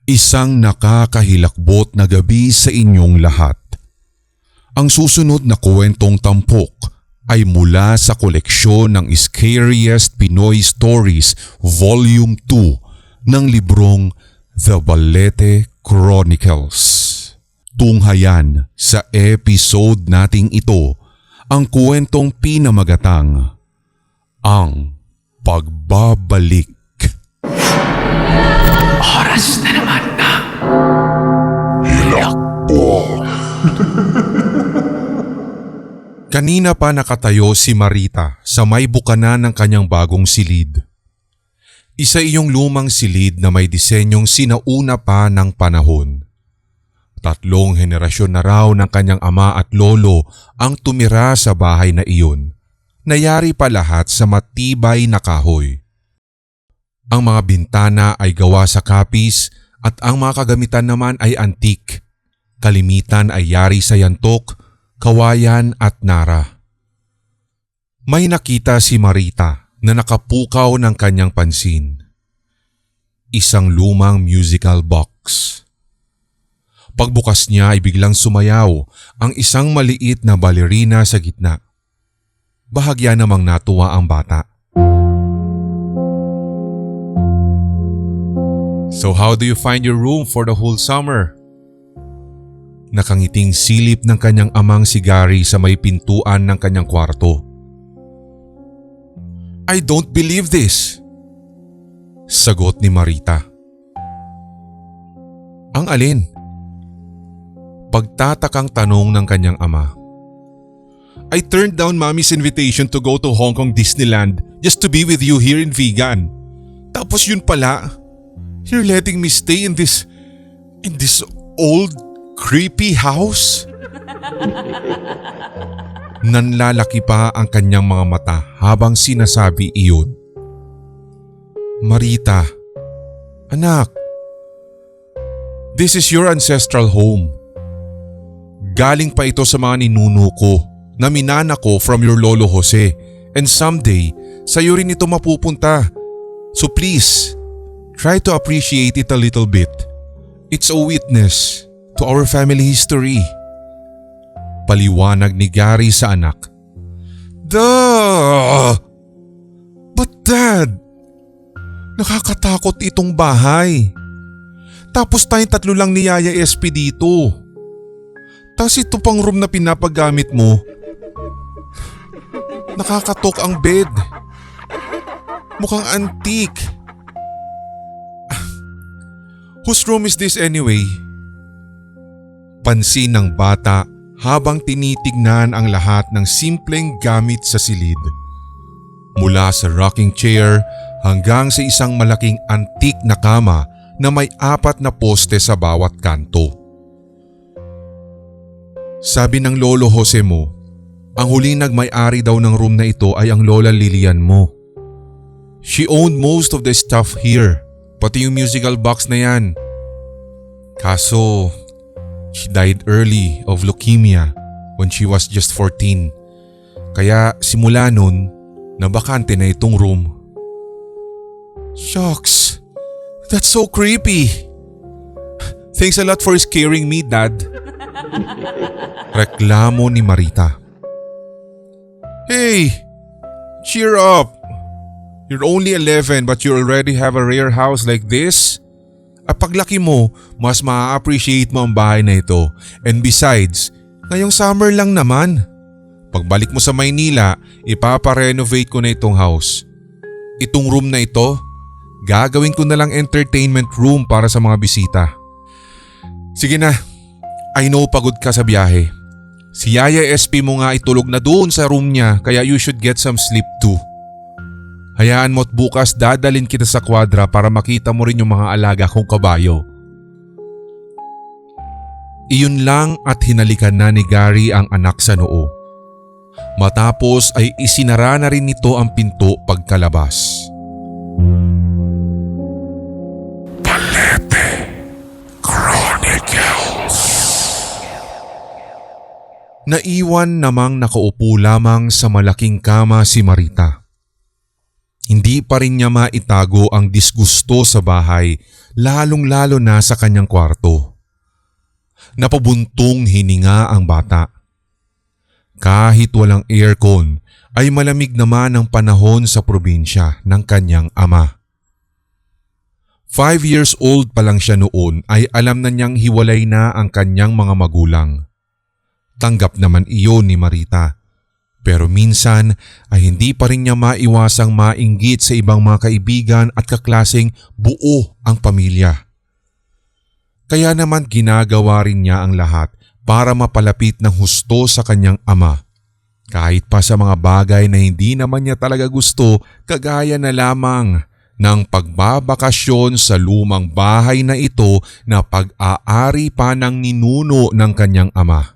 Isang nakakahilakbot na gabi sa inyong lahat. Ang susunod na kwentong tampok ay mula sa koleksyon ng Scariest Pinoy Stories Volume 2 ng librong The Balete Chronicles. Tunghayan sa episode nating ito ang kwentong pinamagatang Ang Pagbabalik. Oras na naman na hilakbot. Kanina pa nakatayo si Marita sa may bukanan ng kanyang bagong silid. Isa iyong lumang silid na may disenyong sinauna pa ng panahon. 3 henerasyon na raw ng kanyang ama at lolo ang tumira sa bahay na iyon. Nayari pa lahat sa matibay na kahoy. Ang mga bintana ay gawa sa kapis at ang mga kagamitan naman ay antik. Kalimitan ay yari sa yantok, kawayan at nara. May nakita si Marita na nakapukaw ng kanyang pansin. Isang lumang musical box. Pagbukas niya ay biglang sumayaw ang isang maliit na balerina sa gitna. Bahagya namang natuwa ang bata. So how do you find your room for the whole summer? Nakangiting silip ng kanyang amang si Gary sa may pintuan ng kanyang kwarto. I don't believe this. Sagot ni Marita. Ang alin? Pagtatakang tanong ng kanyang ama. I turned down Mommy's invitation to go to Hong Kong Disneyland just to be with you here in Vigan. Tapos yun pala. You're letting me stay in this old creepy house? Nanlalaki pa ang kanyang mga mata habang sinasabi iyon. Marita, anak, this is your ancestral home. Galing pa ito sa mga ninuno ko na minana ko from your lolo Jose, and someday sa'yo rin ito mapupunta. So please, try to appreciate it a little bit. It's a witness to our family history. Paliwanag ni Gary sa anak. Duh! But Dad, nakakatakot itong bahay. Tapos tayong 3 lang ni Yaya SP dito. Tapos ito pang room na pinapagamit mo. Nakakatok ang bed. Mukhang antique. Whose room is this anyway? Pansin ng bata habang tinitignan ang lahat ng simpleng gamit sa silid. Mula sa rocking chair hanggang sa isang malaking antique na kama na may 4 na poste sa bawat kanto. Sabi ng lolo Jose mo, ang huling nagmay-ari daw ng room na ito ay ang lola Lilian mo. She owned most of the stuff here. Pati yung musical box na yan. Kaso, she died early of leukemia when she was just 14. Kaya simula nun, nabakante na itong room. Shucks, that's so creepy. Thanks a lot for scaring me, Dad. Reklamo ni Marita. Hey, cheer up. You're only 11 but you already have a rare house like this? At paglaki mo, mas ma-appreciate mo ang bahay na ito. And besides, ngayong summer lang naman. Pagbalik mo sa Maynila, ipapa-renovate ko na itong house. Itong room na ito, gagawin ko na lang entertainment room para sa mga bisita. Sige na, I know pagod ka sa biyahe. Si Yaya SP mo nga itulog na doon sa room niya kaya you should get some sleep too. Hayaan mo't bukas dadalin kita sa kwadra para makita mo rin yung mga alaga kong kabayo. Iyon lang at hinalikan na ni Gary ang anak sa noo. Matapos ay isinara na rin nito ang pinto pagkalabas. Balete Chronicles. Naiwan namang nakaupo lamang sa malaking kama si Marita. Hindi pa rin niya maitago ang disgusto sa bahay, lalong-lalo na sa kanyang kwarto. Napabuntong hininga ang bata. Kahit walang aircon, ay malamig naman ang panahon sa probinsya ng kanyang ama. 5 years old pa lang siya noon ay alam na niyang hiwalay na ang kanyang mga magulang. Tanggap naman iyon ni Marita. Pero minsan ay hindi pa rin niya maiwasang mainggit sa ibang mga kaibigan at kaklaseng buo ang pamilya. Kaya naman ginagawa rin niya ang lahat para mapalapit ng husto sa kanyang ama. Kahit pa sa mga bagay na hindi naman niya talaga gusto, kagaya na lamang ng pagbabakasyon sa lumang bahay na ito na pag-aari pa ng ninuno ng kanyang ama.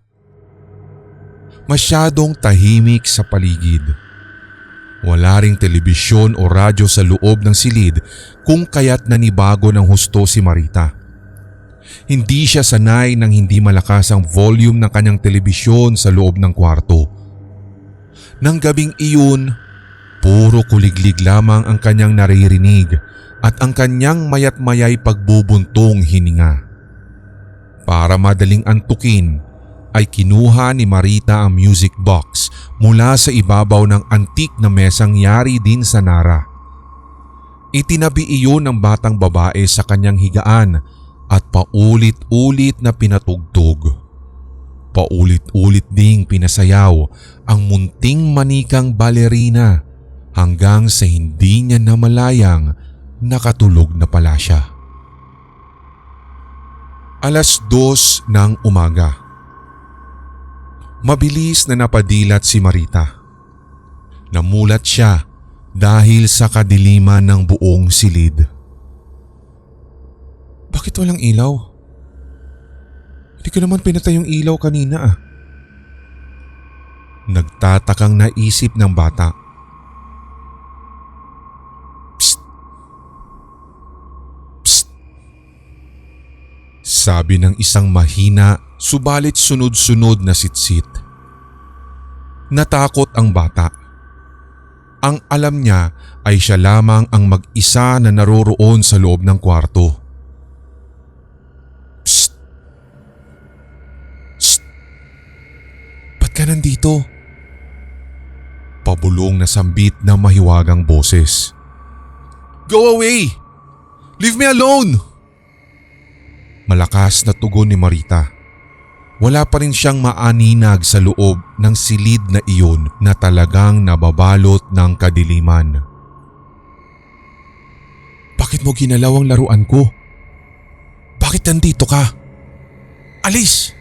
Masyadong tahimik sa paligid. Wala ring telebisyon o radyo sa loob ng silid kung kaya't nanibago ng husto si Marita. Hindi siya sanay ng hindi malakas ang volume ng kanyang telebisyon sa loob ng kwarto. Nang gabing iyon, puro kuliglig lamang ang kanyang naririnig at ang kanyang mayat-mayay pagbubuntong hininga. Para madaling antukin, ay kinuha ni Marita ang music box mula sa ibabaw ng antik na mesang yari din sa Nara. Itinabi iyon ng batang babae sa kanyang higaan at paulit-ulit na pinatugtog. Paulit-ulit ding pinasayaw ang munting manikang balerina hanggang sa hindi niya namalayang nakatulog na pala siya. 2:00 ng umaga. Mabilis na napadilat si Marita. Namulat siya dahil sa kadiliman ng buong silid. Bakit walang ilaw? Hindi ko naman pinatay yung ilaw kanina . Nagtatakang naisip ng bata. Psst! Psst! Sabi ng isang mahina subalit sunod-sunod na sitsit. Natakot ang bata. Ang alam niya ay siya lamang ang mag-isa na naroroon sa loob ng kwarto. Psst! Psst! Ba't ka nandito? Pabulong na sambit ng mahiwagang boses. Go away! Leave me alone! Malakas na tugon ni Marita. Wala pa rin siyang maaninag sa loob ng silid na iyon na talagang nababalot ng kadiliman. Bakit mo ginalaw ang laruan ko? Bakit nandito ka? Alis!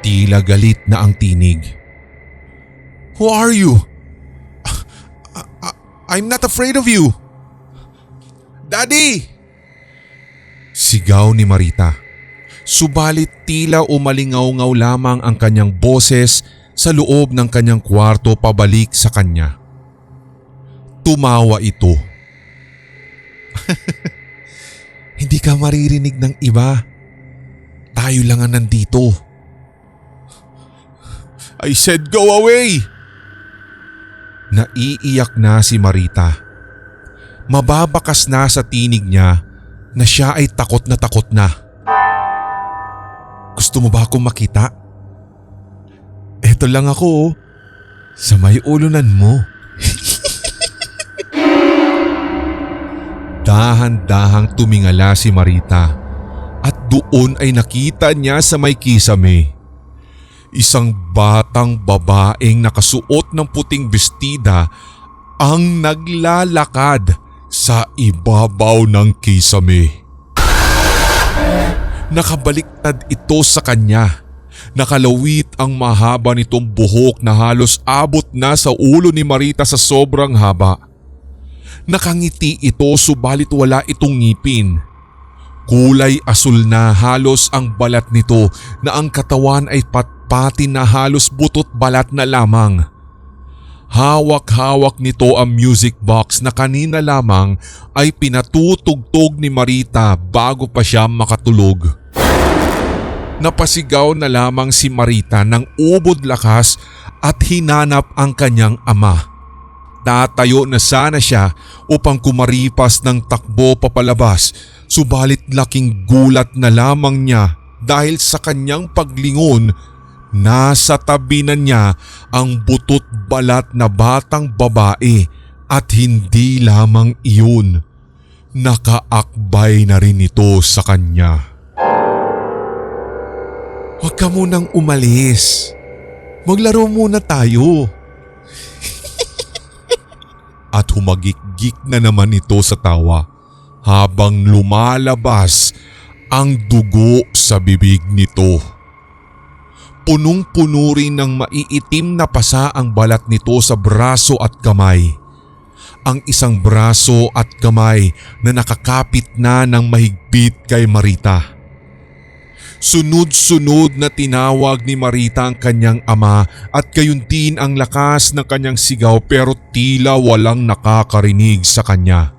Tila galit na ang tinig. Who are you? I'm not afraid of you. Daddy! Sigaw ni Marita. Subalit tila umalingaw-ngaw lamang ang kanyang boses sa loob ng kanyang kwarto pabalik sa kanya. Tumawa ito. Hindi ka maririnig ng iba. Tayo lang ang nandito. I said go away! Naiiyak na si Marita. Mababakas na sa tinig niya na siya ay takot na takot na. Gusto mo ba akong makita? Eto lang ako sa may ulunan mo. Dahan-dahang tumingala si Marita at doon ay nakita niya sa may kisame. Isang batang babaeng nakasuot ng puting bestida ang naglalakad sa ibabaw ng kisame. Nakabaliktad ito sa kanya. Nakalawit ang mahaba nitong buhok na halos abot na sa ulo ni Marita sa sobrang haba. Nakangiti ito subalit wala itong ngipin. Kulay asul na halos ang balat nito na ang katawan ay patpatin na halos butot balat na lamang. Hawak-hawak nito ang music box na kanina lamang ay pinatutugtog ni Marita bago pa siya makatulog. Napasigaw na lamang si Marita ng ubod lakas at hinanap ang kanyang ama. Tatayo na sana siya upang kumaripas ng takbo papalabas, subalit laking gulat na lamang niya dahil sa kanyang paglingon, nasa tabi na niya ang butot balat na batang babae at hindi lamang iyon. Nakaakbay na rin ito sa kanya. "Huwag ka munang umalis. Maglaro muna tayo." At humagikgik na naman ito sa tawa habang lumalabas ang dugo sa bibig nito. Punong-puno rin ng maiitim na pasa ang balat nito sa braso at kamay. Ang isang braso at kamay na nakakapit na ng mahigpit kay Marita. Sunod-sunod na tinawag ni Marita ang kanyang ama at gayon din ang lakas ng kanyang sigaw pero tila walang nakakarinig sa kanya.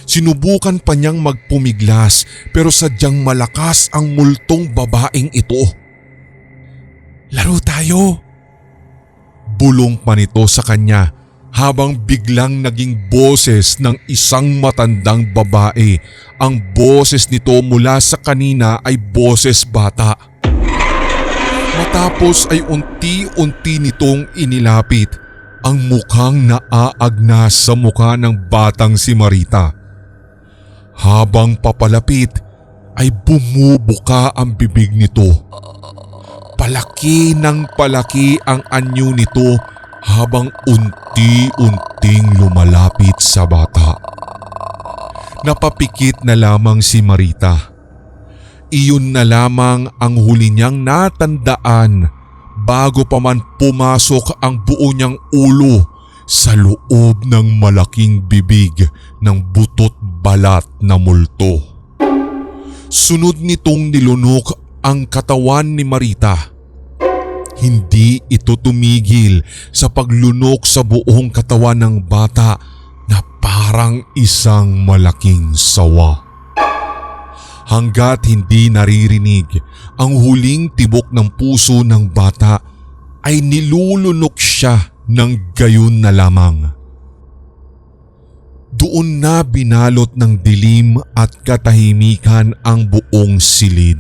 Sinubukan pa niyang magpumiglas pero sadyang malakas ang multong babaeng ito. "Laro tayo!" Bulong pa nito sa kanya habang biglang naging boses ng isang matandang babae. Ang boses nito mula sa kanina ay boses bata. Matapos ay unti-unti nitong inilapit ang mukhang naaagnas sa mukha ng batang si Marita. Habang papalapit ay bumubuka ang bibig nito. Palaki ng palaki ang anyo nito habang unti-unting lumalapit sa bata. Napapikit na lamang si Marita. Iyon na lamang ang huli niyang natandaan bago pa man pumasok ang buo niyang ulo sa loob ng malaking bibig ng butot balat na multo. Sunod nitong nilunok ang katawan ni Marita. Hindi ito tumigil sa paglunok sa buong katawan ng bata na parang isang malaking sawa. Hanggat hindi naririnig ang huling tibok ng puso ng bata ay nilulunok siya ng gayon na lamang. Doon na binalot ng dilim at katahimikan ang buong silid.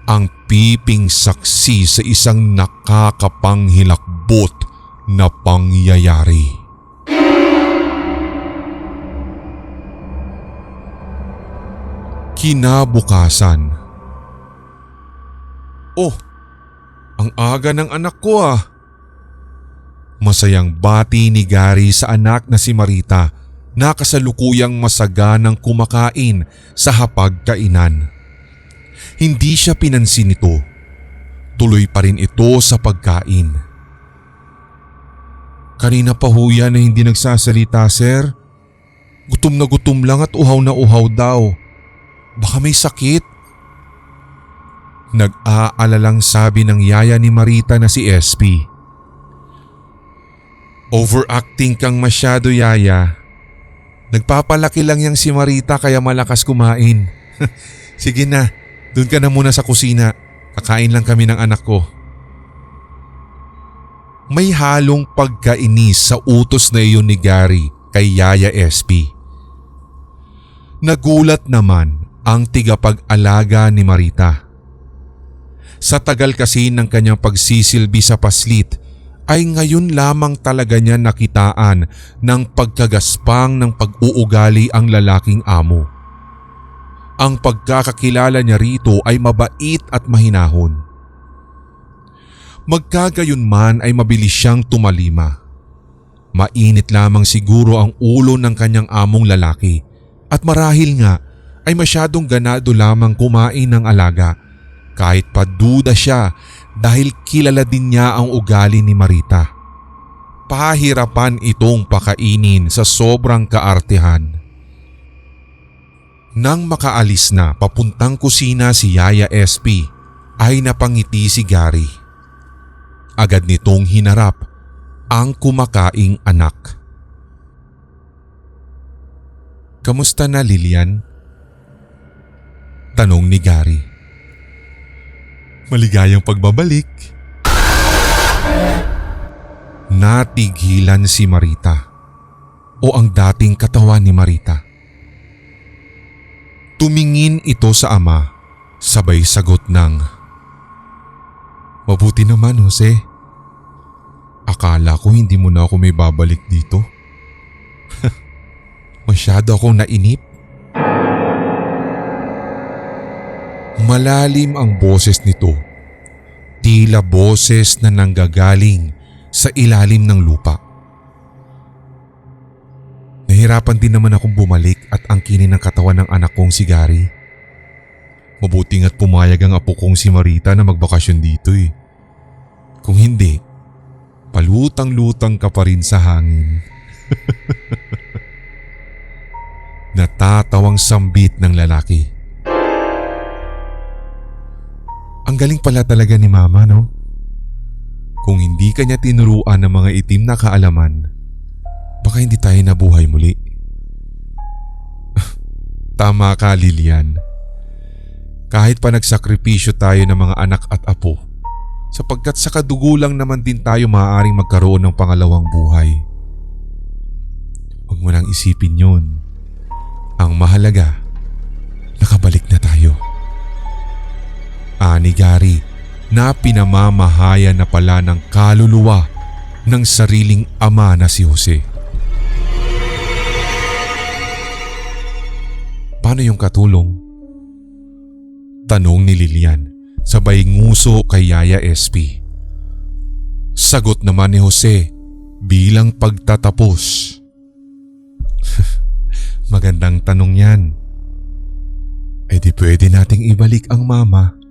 Ang piping saksi sa isang nakakapanghilakbot na pangyayari. Kinabukasan. "Oh, ang aga ng anak ko ah." Masayang bati ni Gary sa anak na si Marita na kasalukuyang masaganang kumakain sa hapagkainan. Hindi siya pinansin nito. Tuloy pa rin ito sa pagkain. "Kanina pa ho yan na hindi nagsasalita, sir. Gutom na gutom lang at uhaw na uhaw daw. Baka may sakit." Nag-aalalang sabi ng yaya ni Marita na si SP. "Overacting kang masyado, yaya. Nagpapalaki lang yang si Marita kaya malakas kumain. Sige na, doon ka na muna sa kusina. Kakain lang kami ng anak ko." May halong pagkainis sa utos na iyon ni Gary kay Yaya SP. Nagulat naman ang tigapag-alaga ni Marita. Sa tagal kasi ng kanyang pagsisilbi sa paslit ay ngayon lamang talaga niya nakitaan ng pagkagaspang ng pag-uugali ang lalaking amo. Ang pagkakakilala niya rito ay mabait at mahinahon. Magkagayon man ay mabilis siyang tumalima. Mainit lamang siguro ang ulo ng kanyang among lalaki at marahil nga ay masyadong ganado lamang kumain ng alaga kahit pa duda siya dahil kilala din niya ang ugali ni Marita. Pahirapan itong pakainin sa sobrang kaartehan. Nang makaalis na papuntang kusina si Yaya SP ay napangiti si Gary. Agad nitong hinarap ang kumakaing anak. "Kamusta na, Lilian?" tanong ni Gary. "Maligayang pagbabalik." natigilan si Marita o ang dating katawan ni Marita. Tumingin ito sa ama, sabay sagot ng, "Mabuti naman, Jose. Akala ko hindi mo na ako may babalik dito. Masyado akong nainip." Malalim ang boses nito, tila boses na nanggagaling sa ilalim ng lupa. Nahirapan din naman akong bumalik at angkinin ang katawan ng anak kong si Gary. Mabuti nga't pumayag ang apo kong si Marita na magbakasyon dito eh. Kung hindi, palutang-lutang ka pa rin sa hangin. Natatawang sambit ng lalaki. Ang galing pala talaga ni Mama, no? Kung hindi kanya tinuruan ng mga itim na kaalaman, baka hindi tayo nabuhay muli. Tama ka, Lilian. Kahit pa nagsakripisyo tayo ng mga anak at apo, sapagkat sa kadugo lang naman din tayo maaaring magkaroon ng pangalawang buhay. Huwag mo nang isipin yun. Ang mahalaga, nakabalik na tayo. Ani Gary na pinamamahayan na pala ng kaluluwa ng sariling ama na si Jose. Paano yung katulong? Tanong ni Lilian sabay nguso kay Yaya SP. Sagot naman ni Jose bilang pagtatapos. Magandang tanong yan. E di pwede nating ibalik ang mama